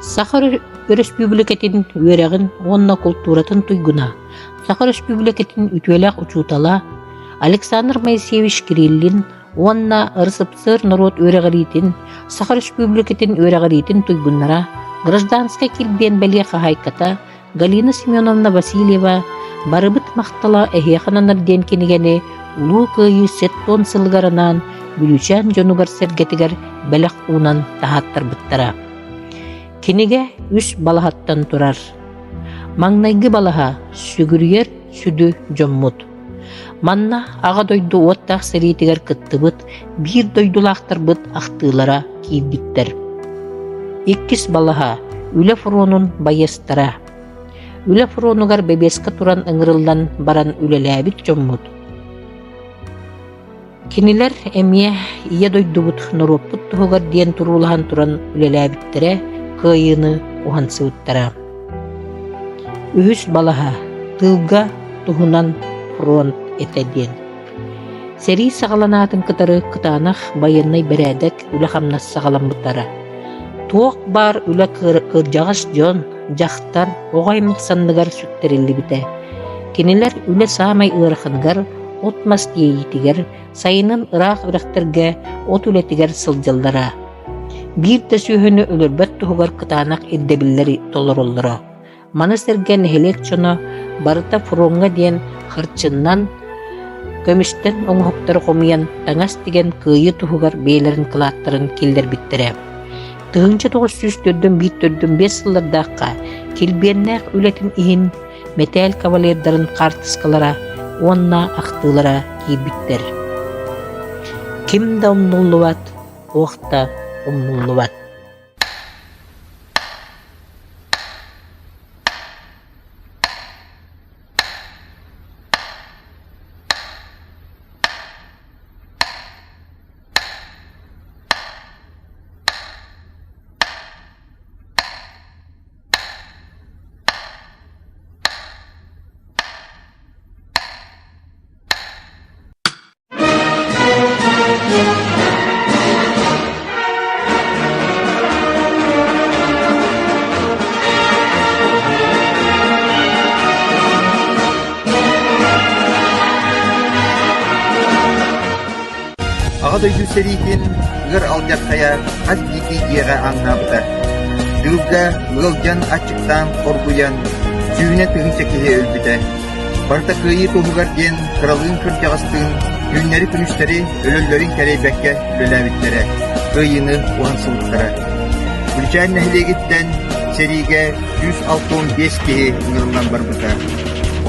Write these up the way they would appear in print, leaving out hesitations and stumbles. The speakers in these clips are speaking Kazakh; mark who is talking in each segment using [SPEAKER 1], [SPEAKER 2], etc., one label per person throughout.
[SPEAKER 1] Сахар Республикатын өрегін онна культуратын туйгуна. Сахар Республикатын үтөләк учутала Александр Моисеевич Кириллин онна ырсыпсыр народ өрегәритин Сахар Республикатын өрегәритин туйгуннара гражданская килбен бәле хайката Галина Семеновна Васильева барыбыт мақтала эхехананарден кенегене улуу кыйы сеттон сылгарынан бүлүчан жонугар сергетигер бәлек унан тахаттар бұттара. Кенеге үс балахаттан турар. Маңнайгы балаха сүгүргер сүдү жоммут. Манна ага дойду оттақ сәритігер кыттыбыт, бир дойдулақтар быт ақтылара кейбіттер. Иккис балаха үлі фронун байестара. Үлі фронугар бебеске туран ыңырылдан баран үлеләбит жоммут. Кинилер эмие ие дойдубут нороппут туһугар диен турулахан туран үлеләбиттере кыйыны ухансыбыттара. Үһүс балаха тылга туһунан фронт этеден. Сери сагаланатын кытары кытанах байыннай берәдек үле хамнас сагаламбыттара. Туок бар үле кыржагас жон жақтар оғаймық сандыгар сүттерилли бите. Кинилер үле самай ырахынгар отмас дейітігер сайынын ырақ үрәхтерге от үлетігер сылжылдара. Бир тәсүхіні өлірбәт тұғығар кытанақ eddebilleri толыролдыра. Маны серген хелек чоно барыта фронга ден хырчыннан көмістен оңғықтары қомиян таңас деген күйі тұғығар бейлерін кылаттырын келдер биттірі. Тығынчы 904-5 сыллардаққа келбеннәқ үлетін иін метал кавалердарын қартысқалара онна ақтылара кейбіттер. Ким да умнуллуат, оқта умнуллуат.
[SPEAKER 2] Ағадойду сәрейкен ғыр алжаққая ас екі еға аңнабыда. Дүрді ғылжан ачықтан қорбуян сүйіне түгінші кеге өлбіді. Барта күйі тұғығар ден қыралығын күржағыстың күннері күніштері өлөллерін кәрейбәкке өләбіттері күйіні уансылықтары. Бүлчән нәхілегіттен сәрейге 165 кеге ұңырынан бар бұта.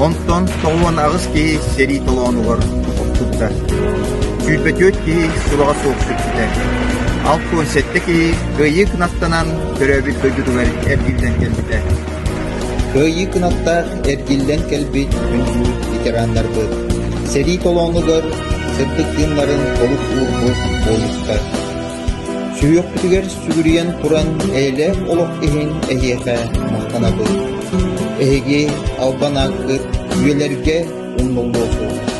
[SPEAKER 2] Онтон тоғуан ағыз кеге сәрей толуан ұғыр оқтыпта. Сүйбөтөт ки сулага соқсып кетті. Алтын сетті ки күйі кынаттанан көрөбіт көйдудугар әргілден келбіті. Күйі кынатта әргілден келбіт күнжу ветерандар бұд. Сери толоңығыр сыртық дымларын толық ұлғыз болыстар. Сүйек бүтігер сүгірген туран әйлі олық ехін әйеға мақтана бұд. Әйге албан аққыр үйелерге ұнлылы олды.